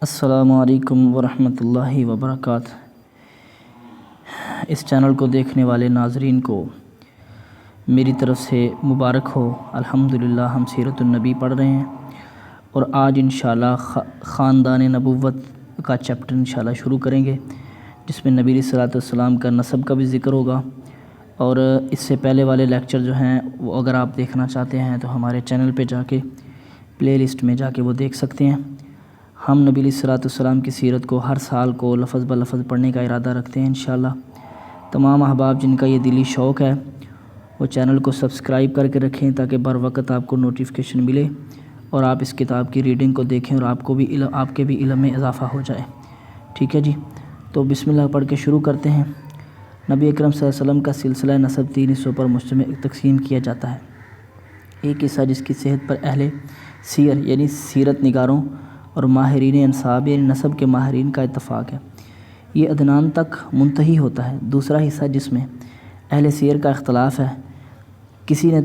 السلام علیکم ورحمۃ اللہ وبرکاتہ۔ اس چینل کو دیکھنے والے ناظرین کو میری طرف سے مبارک ہو۔ الحمدللہ ہم سیرت النبی پڑھ رہے ہیں اور آج انشاءاللہ خاندان نبوت کا چیپٹر انشاءاللہ شروع کریں گے، جس میں نبی علیہ الصلوۃ والسلام کا نسب کا بھی ذکر ہوگا۔ اور اس سے پہلے والے لیکچر جو ہیں وہ اگر آپ دیکھنا چاہتے ہیں تو ہمارے چینل پہ جا کے پلے لسٹ میں جا کے وہ دیکھ سکتے ہیں۔ ہم نبی علیہ الصلوۃ والسلام کی سیرت کو ہر سال کو لفظ بلفظ پڑھنے کا ارادہ رکھتے ہیں انشاءاللہ۔ تمام احباب جن کا یہ دلی شوق ہے وہ چینل کو سبسکرائب کر کے رکھیں تاکہ بر وقت آپ کو نوٹیفیکیشن ملے اور آپ اس کتاب کی ریڈنگ کو دیکھیں اور آپ کے بھی علم میں اضافہ ہو جائے۔ ٹھیک ہے جی، تو بسم اللہ پڑھ کے شروع کرتے ہیں۔ نبی اکرم صلی اللہ علیہ وسلم کا سلسلہ نسب 3 حصوں پر مشتمل تقسیم کیا جاتا ہے۔ ایک حصہ جس کی صحت پر اہل سیر یعنی سیرت نگاروں اور ماہرین انساب یعنی نسب کے ماہرین کا اتفاق ہے، یہ عدنان تک منتہی ہوتا ہے۔ دوسرا حصہ جس میں اہل سیر کا اختلاف ہے، کسی نے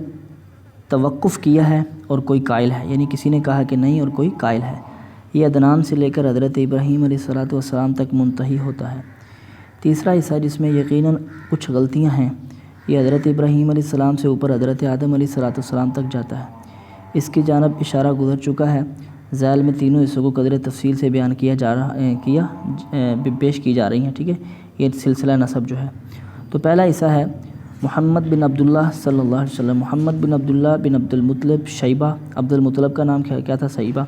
توقف کیا ہے اور کوئی قائل ہے، یعنی کسی نے کہا کہ نہیں اور کوئی قائل ہے، یہ عدنان سے لے کر حضرت ابراہیم علیہ الصلوۃ والسلام تک منتہی ہوتا ہے۔ تیسرا حصہ جس میں یقیناً کچھ غلطیاں ہیں، یہ حضرت ابراہیم علیہ السلام سے اوپر حضرت آدم علیہ الصلوۃ والسلام تک جاتا ہے۔ اس کی جانب اشارہ گزر چکا ہے۔ ذیل میں تینوں حصوں کو قدر تفصیل سے بیان پیش کی جا رہی ہیں۔ ٹھیک ہے، یہ سلسلہ نسب جو ہے، تو پہلا حصہ ہے محمد بن عبداللہ صلی اللہ علیہ وسلم۔ محمد بن عبداللہ بن عبد المطلب شیبہ، عبد المطلب کا نام کیا تھا؟ شیبہ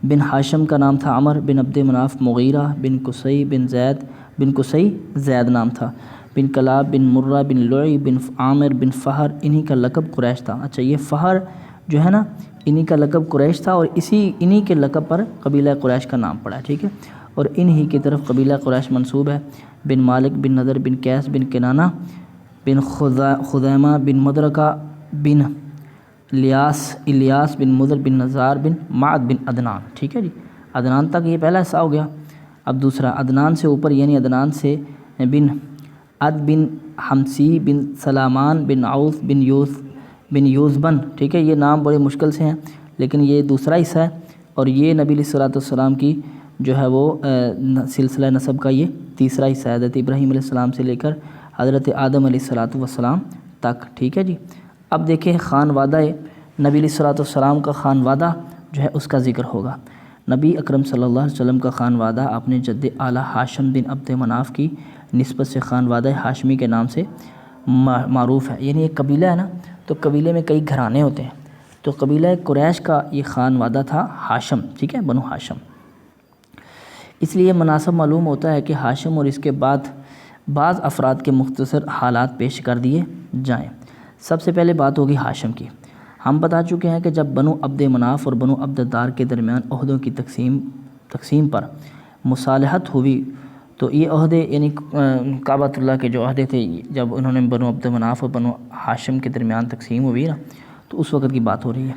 بن ہاشم کا نام تھا عمر بن عبد مناف مغیرہ بن قصی بن قصی زید نام تھا، بن کلاب بن مرہ بن لعی بن عامر بن فہر، انہی کا لقب قریش تھا۔ اچھا، یہ فہر جو ہے نا، انہی کا لقب قریش تھا اور انہی کے لقب پر قبیلہ قریش کا نام پڑا ہے۔ ٹھیک ہے، اور انہی کی طرف قبیلہ قریش منسوب ہے۔ بن مالک بن نضر بن قیس بن کنانہ بن خزیمہ بن مدرکہ بن الیاس بن مضر بن نزار بن معد بن عدنان۔ ٹھیک ہے جی، عدنان تک یہ پہلا حصہ ہو گیا۔ اب دوسرا عدنان سے اوپر یعنی عدنان سے بن عد بن حمسی بن سلامان بن عوف بن یوزبن۔ ٹھیک ہے، یہ نام بڑے مشکل سے ہیں لیکن یہ دوسرا حصہ ہے اور یہ نبی علیہ الصلوۃ والسلام کی جو ہے وہ سلسلہ نسب کا یہ تیسرا حصہ ہے، حضرت ابراہیم علیہ السلام سے لے کر حضرت آدم علیہ الصلوۃ والسلام تک۔ ٹھیک ہے جی، اب دیکھیں خانوادہ نبی علیہ الصلوۃ والسلام کا خانوادہ جو ہے اس کا ذکر ہوگا۔ نبی اکرم صلی اللہ علیہ وسلم کا خانوادہ اپنے جد اعلیٰ ہاشم بن عبد مناف کی نسبت سے خانوادہ ہاشمی کے نام سے معروف ہے۔ یعنی ایک قبیلہ ہے نا، تو قبیلے میں کئی گھرانے ہوتے ہیں، تو قبیلہ قریش کا یہ خانوادہ تھا ہاشم۔ ٹھیک ہے، بنو ہاشم۔ اس لیے مناسب معلوم ہوتا ہے کہ ہاشم اور اس کے بعد بعض افراد کے مختصر حالات پیش کر دیے جائیں۔ سب سے پہلے بات ہوگی ہاشم کی۔ ہم بتا چکے ہیں کہ جب بنو عبد مناف اور بنو عبد الدار کے درمیان عہدوں کی تقسیم پر مصالحت ہوئی، تو یہ عہدے یعنی کعبۃ اللہ کے جو عہدے تھے، جب انہوں نے بنو عبد مناف اور بنو ہاشم کے درمیان تقسیم ہوئی نا، تو اس وقت کی بات ہو رہی ہے۔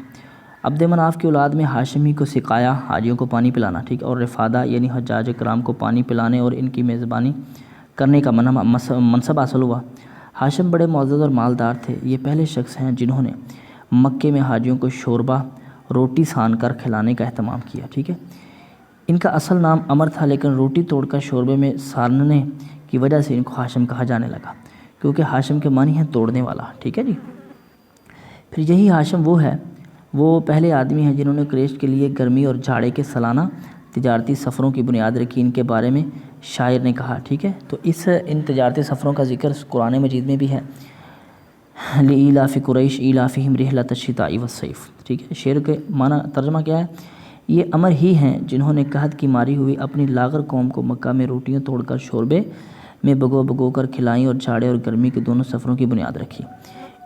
عبد مناف کی اولاد میں ہاشمی کو سقایا، حاجیوں کو پانی پلانا، ٹھیک، اور رفادہ یعنی حجاج کرام کو پانی پلانے اور ان کی میزبانی کرنے کا منصب حاصل ہوا۔ ہاشم بڑے معزز اور مالدار تھے۔ یہ پہلے شخص ہیں جنہوں نے مکے میں حاجیوں کو شوربہ روٹی سان کر کھلانے کا اہتمام کیا۔ ٹھیک ہے، ان کا اصل نام عمر تھا لیکن روٹی توڑ کر شوربے میں ساننے کی وجہ سے ان کو ہاشم کہا جانے لگا، کیونکہ ہاشم کے معنی ہے توڑنے والا۔ ٹھیک ہے جی، پھر یہی ہاشم وہ پہلے آدمی ہیں جنہوں نے قریش کے لیے گرمی اور جھاڑے کے سالانہ تجارتی سفروں کی بنیاد رکھی۔ ان کے بارے میں شاعر نے کہا، ٹھیک ہے، تو ان تجارتی سفروں کا ذکر قرآن مجید میں بھی ہے۔ لإیلاف قریش ایلافہم رحلۃ الشتاء والصیف۔ ٹھیک ہے، شعر کے معنی ترجمہ کیا ہے؟ یہ امر ہی ہیں جنہوں نے قحط کی ماری ہوئی اپنی لاغر قوم کو مکہ میں روٹیاں توڑ کر شوربے میں بگو کر کھلائیں اور جھاڑے اور گرمی کے دونوں سفروں کی بنیاد رکھی۔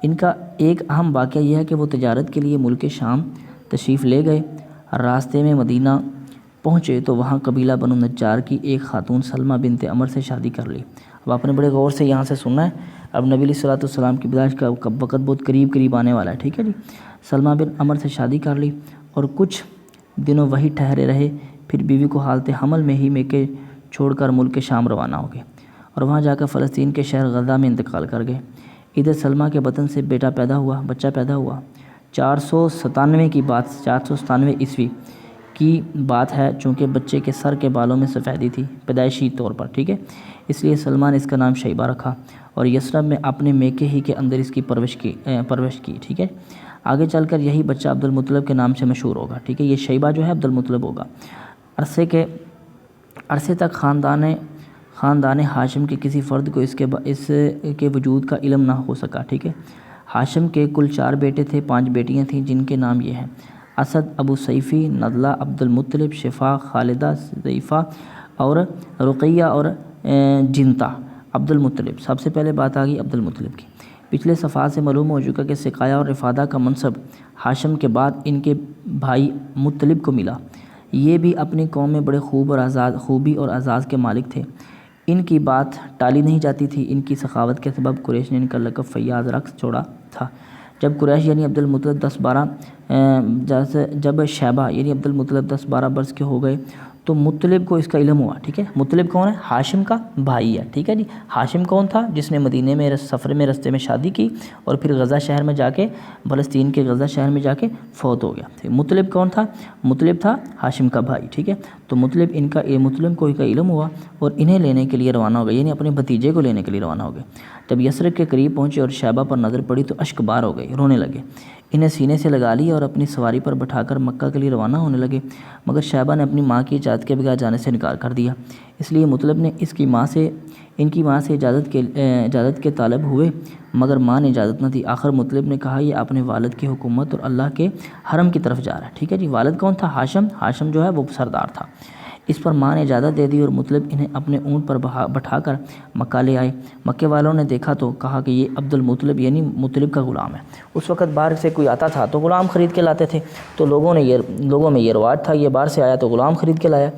ان کا ایک اہم واقعہ یہ ہے کہ وہ تجارت کے لیے ملک شام تشریف لے گئے۔ راستے میں مدینہ پہنچے تو وہاں قبیلہ بنو نجار کی ایک خاتون سلمہ بنت عمر سے شادی کر لی۔ اب آپ نے بڑے غور سے یہاں سے سننا ہے، اب نبی علیہ الصلوۃ والسلام کی پیدائش کا وقت بہت قریب آنے والا ہے۔ ٹھیک ہے جی، سلمہ بن عمر سے شادی کر لی اور کچھ دنوں وہی ٹھہرے رہے، پھر بیوی کو حالت حمل میں ہی مکے چھوڑ کر ملک شام روانہ ہو گئے اور وہاں جا کر فلسطین کے شہر غزہ میں انتقال کر گئے۔ ادھر سلمہ کے بطن سے بچہ پیدا ہوا۔ 497 کی بات، 497 عیسوی کی بات ہے چونکہ بچے کے سر کے بالوں میں سفیدی تھی پیدائشی طور پر، ٹھیک ہے، اس لیے سلمہ نے اس کا نام شیبہ رکھا اور یثرب میں اپنے میکے ہی کے اندر اس کی پرورش کی، ٹھیک ہے۔ آگے چل کر یہی بچہ عبد المطلب کے نام سے مشہور ہوگا، ٹھیک ہے، یہ شیبہ جو ہے عبد المطلب ہوگا۔ عرصے تک خاندان ہاشم کے کسی فرد کو اس کے وجود کا علم نہ ہو سکا، ٹھیک ہے۔ ہاشم کے کل 4 بیٹے تھے، 5 بیٹیاں تھیں، جن کے نام یہ ہیں: اسد، ابو سیفی، نضلہ، عبد المطلب، شفا، خالدہ، ضیفہ اور رقیہ اور جنتا۔ عبد المطلب، سب سے پہلے بات آ گئی عبد المطلب کی۔ پچھلے صفحات سے معلوم ہو چکا کہ سقایا اور رفادہ کا منصب ہاشم کے بعد ان کے بھائی مطلب کو ملا۔ یہ بھی اپنی قوم میں بڑے خوبی اور اعزاز کے مالک تھے۔ ان کی بات ٹالی نہیں جاتی تھی۔ ان کی سخاوت کے سبب قریش نے ان کا لقب فیاض رقص چھوڑا تھا۔ جب قریش یعنی عبد المطلب جب شیبہ یعنی عبد المطلب 10-12 برس کے ہو گئے تو مطلب کو اس کا علم ہوا، ٹھیک ہے۔ مطلب کون ہے؟ ہاشم کا بھائی ہے، ٹھیک ہے جی۔ ہاشم کون تھا؟ جس نے مدینے میں سفر میں رستے میں شادی کی اور پھر غزہ شہر میں جا کے فلسطین کے غزہ شہر میں جا کے فوت ہو گیا۔ مطلب کون تھا؟ مطلب تھا ہاشم کا بھائی، ٹھیک ہے۔ تو مطلب کو کا علم ہوا اور انہیں لینے کے لیے روانہ ہو گئے، یعنی اپنے بھتیجے کو لینے کے لیے روانہ ہو گئے۔ جب یثرب کے قریب پہنچے اور شیبہ پر نظر پڑی تو اشک بار ہو گئے، رونے لگے، انہیں سینے سے لگا لیا اور اپنی سواری پر بٹھا کر مکہ کے لیے روانہ ہونے لگے، مگر شیبہ نے اپنی ماں کی اجازت کے بغیر جانے سے انکار کر دیا۔ اس لیے مطلب نے ان کی ماں سے اجازت کے طالب ہوئے، مگر ماں نے اجازت نہ دی۔ آخر مطلب نے کہا یہ اپنے والد کی حکومت اور اللہ کے حرم کی طرف جا رہا ہے، ٹھیک ہے جی۔ والد کون تھا؟ ہاشم جو ہے وہ سردار تھا۔ اس پر ماں نے اجازت دے دی اور مطلب انہیں اپنے اونٹ پر بٹھا کر مکہ لے آئے۔ مکے والوں نے دیکھا تو کہا کہ یہ عبد المطلب یعنی مطلب کا غلام ہے۔ اس وقت باہر سے کوئی آتا تھا تو غلام خرید کے لاتے تھے، تو لوگوں میں یہ رواج تھا، یہ باہر سے آیا تو غلام خرید کے لایا۔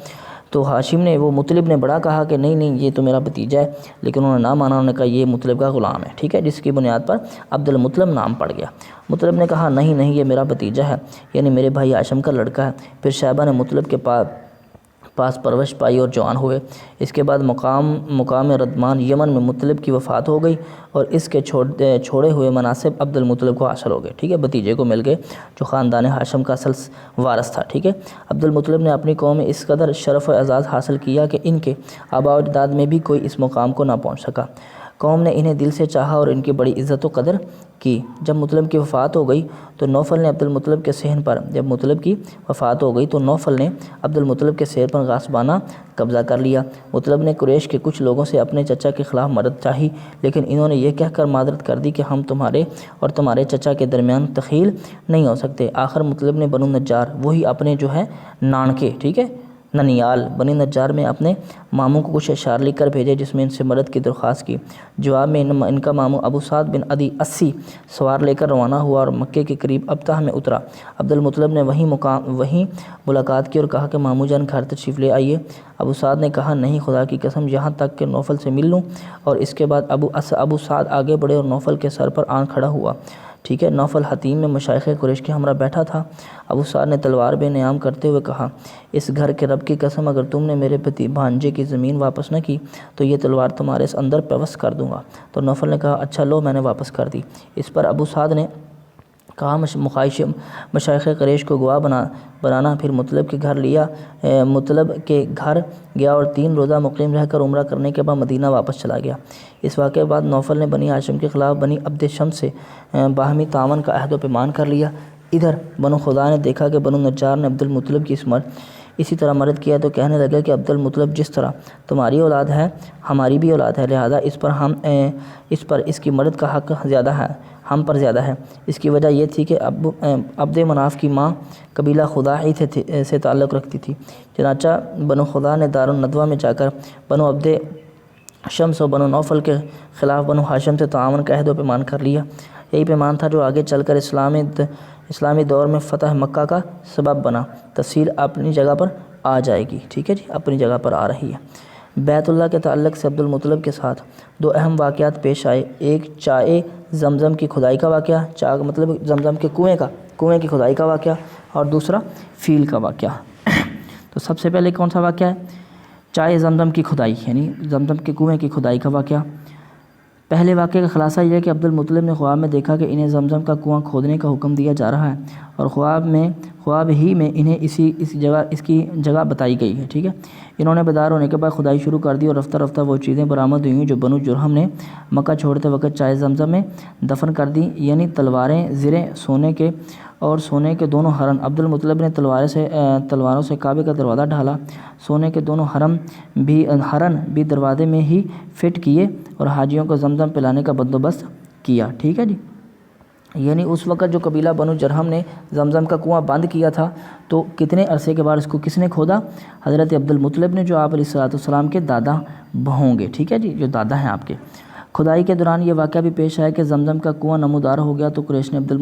تو ہاشم نے مطلب نے بڑا کہا کہ نہیں یہ تو میرا بھتیجا ہے، لیکن انہوں نے نہ مانا، انہوں نے کہا یہ مطلب کا غلام ہے، ٹھیک ہے، جس کی بنیاد پر عبد المطلب نام پڑ گیا۔ مطلب نے کہا نہیں یہ میرا بھتیجا ہے، یعنی میرے بھائی ہاشم کا لڑکا ہے۔ پھر شیبہ نے مطلب کے پاس پرورش پائی اور جوان ہوئے۔ اس کے بعد مقام ردمان یمن میں مطلب کی وفات ہو گئی اور اس کے چھوڑے ہوئے مناصب عبد المطلب کو حاصل ہو گئے، ٹھیک ہے، بھتیجے کو مل گئے جو خاندان ہاشم کا اصل وارث تھا، ٹھیک ہے۔ عبد المطلب نے اپنی قوم میں اس قدر شرف و اعزاز حاصل کیا کہ ان کے آباء و اجداد میں بھی کوئی اس مقام کو نہ پہنچ سکا۔ قوم نے انہیں دل سے چاہا اور ان کی بڑی عزت و قدر کی۔ جب مطلب کی وفات ہو گئی تو نوفل نے عبد المطلب کے صحن پر غاصبانہ قبضہ کر لیا۔ مطلب نے قریش کے کچھ لوگوں سے اپنے چچا کے خلاف مدد چاہی، لیکن انہوں نے یہ کہہ کر معذرت کر دی کہ ہم تمہارے اور تمہارے چچا کے درمیان دخیل نہیں ہو سکتے۔ آخر مطلب نے بنو نجار، وہی اپنے جو ہے نانکے، ٹھیک ہے، ننیال بنی نجار میں اپنے ماموں کو کچھ اشعار لکھ کر بھیجے جس میں ان سے مدد کی درخواست کی۔ جواب میں ان کا ماموں ابو سعد بن عدی 80 سوار لے کر روانہ ہوا اور مکے کے قریب ابتح میں اترا۔ عبد المطلب نے وہیں ملاقات کی اور کہا کہ ماموں جان گھر تشریف لے آئیے۔ ابو سعد نے کہا نہیں خدا کی قسم یہاں تک کہ نوفل سے مل لوں، اور اس کے بعد ابو سعد آگے بڑھے اور نوفل کے سر پر آن کھڑا ہوا، ٹھیک ہے۔ نوفل حتیم میں مشائخ قریش کے ہمراہ بیٹھا تھا۔ ابو سعد نے تلوار بے نیام کرتے ہوئے کہا اس گھر کے رب کی قسم اگر تم نے میرے بھانجے کی زمین واپس نہ کی تو یہ تلوار تمہارے اس اندر پیوست کر دوں گا۔ تو نوفل نے کہا اچھا لو میں نے واپس کر دی۔ اس پر ابو سعد نے کہا مشائخ قریش کو گواہ بنانا۔ پھر مطلب کے گھر گیا اور 3 روزہ مقیم رہ کر عمرہ کرنے کے بعد مدینہ واپس چلا گیا۔ اس واقعے کے بعد نوفل نے بنی ہاشم کے خلاف بنی عبد شمس سے باہمی تعاون کا عہد و پیمان کر لیا۔ ادھر بنو خدا نے دیکھا کہ بنو نجار نے عبد المطلب کی اسی طرح مدد کیا تو کہنے لگے کہ عبد المطلب جس طرح تمہاری اولاد ہے ہماری بھی اولاد ہے، لہذا اس پر اس کی مدد کا حق زیادہ ہے، ہم پر زیادہ ہے۔ اس کی وجہ یہ تھی کہ عبد مناف کی ماں قبیلہ خداعی سے تعلق رکھتی تھی۔ چنانچہ بنو خدا نے دار الندوہ میں جا کر بنو عبد شمس و بنو نوفل کے خلاف بنو ہاشم سے تعاون کا عہد و پیمان کر لیا۔ یہی پیمان تھا جو آگے چل کر اسلامی دور میں فتح مکہ کا سبب بنا۔ تفصیل اپنی جگہ پر آ جائے گی، ٹھیک ہے جی، اپنی جگہ پر آ رہی ہے۔ بیت اللہ کے تعلق سے عبد المطلب کے ساتھ 2 اہم واقعات پیش آئے، ایک چائے زمزم کی کھدائی کا واقعہ، چاہ مطلب زمزم کے کنویں کی کھدائی کا واقعہ، اور دوسرا فیل کا واقعہ۔ تو سب سے پہلے کون سا واقعہ ہے؟ چائے زمزم کی کھدائی، یعنی زمزم کے کنویں کی کھدائی کا واقعہ۔ پہلے واقعے کا خلاصہ یہ ہے کہ عبد المطلب نے خواب میں دیکھا کہ انہیں زمزم کا کنواں کھودنے کا حکم دیا جا رہا ہے اور خواب ہی میں انہیں اس کی جگہ بتائی گئی ہے، ٹھیک ہے۔ انہوں نے بیدار ہونے کے بعد کھدائی شروع کر دی اور رفتہ رفتہ وہ چیزیں برآمد ہوئیں جو بنو جرہم نے مکہ چھوڑتے وقت چائے زمزم میں دفن کر دی، یعنی تلواریں، زریں، سونے کے دونوں ہرن۔ عبد المطلب نے تلواروں سے کعبے کا دروازہ ڈھالا، سونے کے دونوں ہرن بھی دروازے میں ہی فٹ کیے اور حاجیوں کو زمزم پلانے کا بندوبست کیا، ٹھیک ہے جی۔ یعنی اس وقت جو قبیلہ بنو جرہم نے زمزم کا کنواں بند کیا تھا تو کتنے عرصے کے بعد اس کو کس نے کھودا؟ حضرت عبد المطلب نے، جو آپ علیہ الصلوۃ والسلام کے دادا ہوں گے، ٹھیک ہے جی، جو دادا ہیں آپ کے۔ کھدائی کے دوران یہ واقعہ بھی پیش آیا کہ زمزم کا کنواں نمودار ہو گیا تو قریش نے